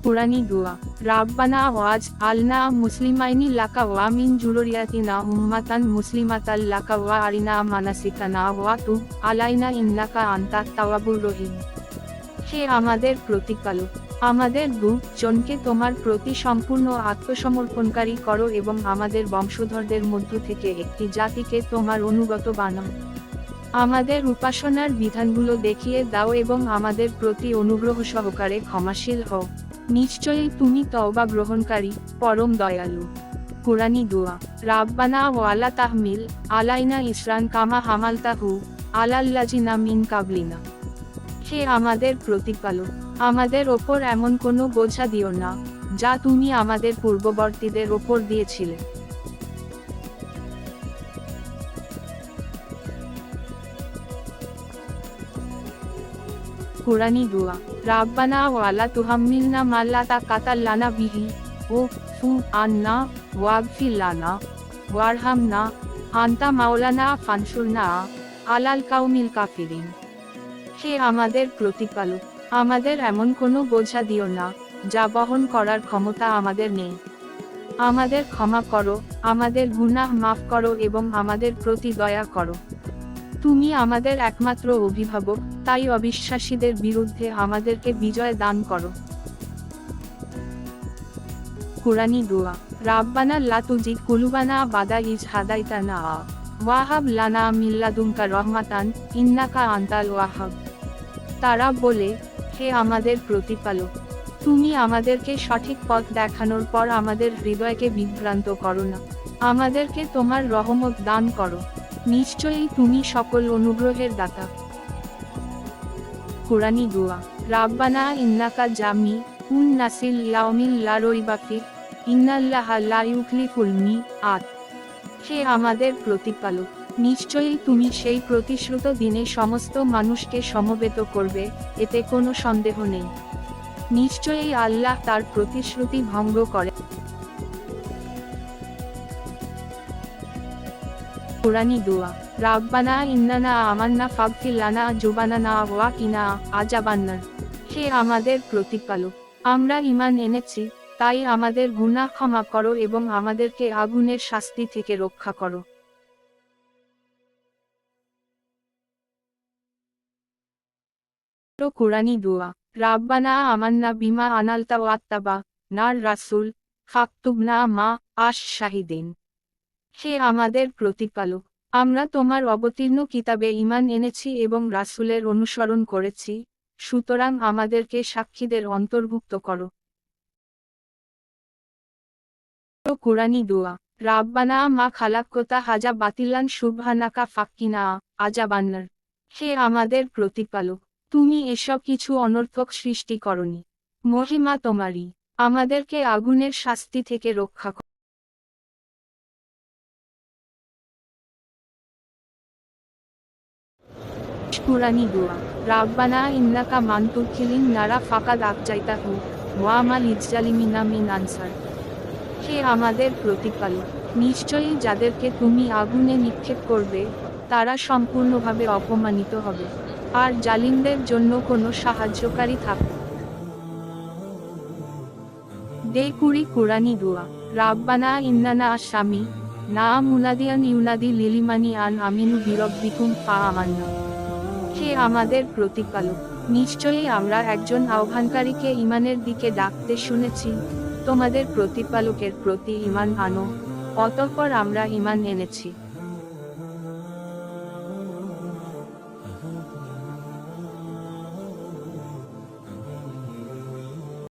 কুরআনী দোয়া। রাব্বানা ওয়াজ আলনা মুসলিমাইনি লাকা ওয়া মিন যুররিয়াতিনা উম্মাতান মুসলিমাতাল লাকা ওয়া আরিনা মানাসিকানা ওয়া তুব আলাইনা ইন্নাকা আনতাত তাওয়াবুর রহিম। হে আমাদের প্রতিপালক, আমাদের জনকে তোমার প্রতি সম্পূর্ণ আত্মসমর্পণকারী করো এবং আমাদের বংশধরদের মধ্য থেকে একটি জাতিকে তোমার অনুগত বানাও। আমাদের উপাসনার বিধানগুলো দেখিয়ে দাও এবং আমাদের প্রতি অনুগ্রহ সহকারে ক্ষমাশীল হও। নিশ্চয়ই তুমি তওবা গ্রহণকারী, পরম দয়ালু। কুরআনী দোয়া। রাব্বানা ওয়ালা তাহমিল আলাইনা ইসরান কামা হামালতাহু আলাল্লাযিনা মিন কাবলিনা। হে আমাদের প্রতিপালক, আমাদের ওপর এমন কোনো বোঝা দিও না যা তুমি আমাদের পূর্ববর্তীদের ওপর দিয়েছিলে। কুরআনী দোয়া। রাব্বানা ওয়ালা তুহাম্মিলনা মা লা তাকাতা লানা বিহি ওয়াফু আন্না ওয়াগফির লানা ওয়ারহামনা আনতা মাওলানা ফানসুরনা আলাল কাউমিল কাফিরিন। হে আমাদের প্রতিপালক, আমাদের এমন কোনো বোঝা দিও না যা বহন করার ক্ষমতা আমাদের নেই। আমাদের ক্ষমা করো, আমাদের গুনাহ মাফ করো এবং আমাদের প্রতি দয়া করো। তুমি আমাদের একমাত্র অভিভাবক, তাই অবিশ্বাসীদের বিরুদ্ধে আমাদেরকে বিজয় দান করো। কুরআনী দোয়া। রাব্বানা লা তুজিগ কুলুবানা বাদা ইজ হাদাইতানা ওয়া হাব লানা মিন লাদুনকা রহমাতান ইন্নাকা আনতাল ওয়াহাব। তারা বলে, হে আমাদের প্রতিপালক, তুমি আমাদেরকে সঠিক পথ দেখানোর পর আমাদের হৃদয়কে বিভ্রান্ত করো না। আমাদেরকে তোমার রহমত দান করো, নিশ্চয়ই তুমি সকল অনুগ্রহের দাতা। কুরআনী দোয়া। রাব্বানা ইন্নাকা জামি উন নাসিল ইয়াউমিল লা রাইবা ফিহ ইন্নাল্লাহা লা ইউখলিফুল মিআদ। হে আমাদের প্রতিপালক, নিশ্চয়ই তুমি সেই প্রতিশ্রুত দিনে সমস্ত মানুষকে সমবেত করবে, এতে কোনো সন্দেহ নেই। নিশ্চয়ই আল্লাহ তার প্রতিশ্রুতি ভঙ্গ করে। কুরআনী দোয়া। রাব্বানা ইন্নানা আমান্না ফাগফির লানা যুবানানা ওয়া কিনা আযাবান্নার। হে আমাদের প্রতিপালক, আমরা ঈমান এনেছি, তাই আমাদের গুনাহ ক্ষমা করো এবং আমাদেরকে আগুনের শাস্তি থেকে রক্ষা করো। কুরআনী দোয়া। রাব্বানা আমান্না বিমা আনালতা ওয়াত্তাবা নার রাসূল ফাকতুবনা মা আশ-শাহিদিন। হে আমাদের প্রতিপালক, আমরা তোমার অবতীর্ণ কিতাবে ঈমান এনেছি এবং রাসূলের অনুসরণ করেছি, সুতরাং আমাদেরকে সাক্ষীদের অন্তর্ভুক্ত করো। কুরআনী দোয়া। রাব্বানা মা খালাক্তা হাজা বাতিলান সুবহানাকা ফাক্কিনা আযাবান্নার। হে আমাদের প্রতিপালক, তুমি এসব কিছু অনর্থক সৃষ্টি করনি। মহিমা তোমারই, আমাদেরকে আগুনের শাস্তি থেকে রক্ষা করো। কুরআনী দোয়া। রাব্বানা ইন্নাকা মান তুদখিলিন নারা ফাকাদ আকজাইতাহু ওয়া মা লিজ্জালিমিনা মিন আনসার। হে আমাদের প্রতিপালক, নিশ্চয়ই যাদেরকে তুমি আগুনে নিক্ষেপ করবে, তারা সম্পূর্ণভাবে অপমানিত হবে, আর জালিমদের জন্য কোনো সাহায্যকারী থাকবে কুরআনী দোয়া। রাব্বানা ইন্নানা আশ-শামি না মুনাদিয়ান ইউনাদি লিলিমানি আন আমিনু বিরব্বিকুম ফাআমান্না। হে আমাদের প্রতিপালক, নিশ্চয়ই আমরা একজন আহ্বানকারীকে ঈমানের দিকে ডাকতে শুনেছি, তোমাদের প্রতিপালকের প্রতি ঈমান আনো, অতঃপর আমরা ঈমান এনেছি।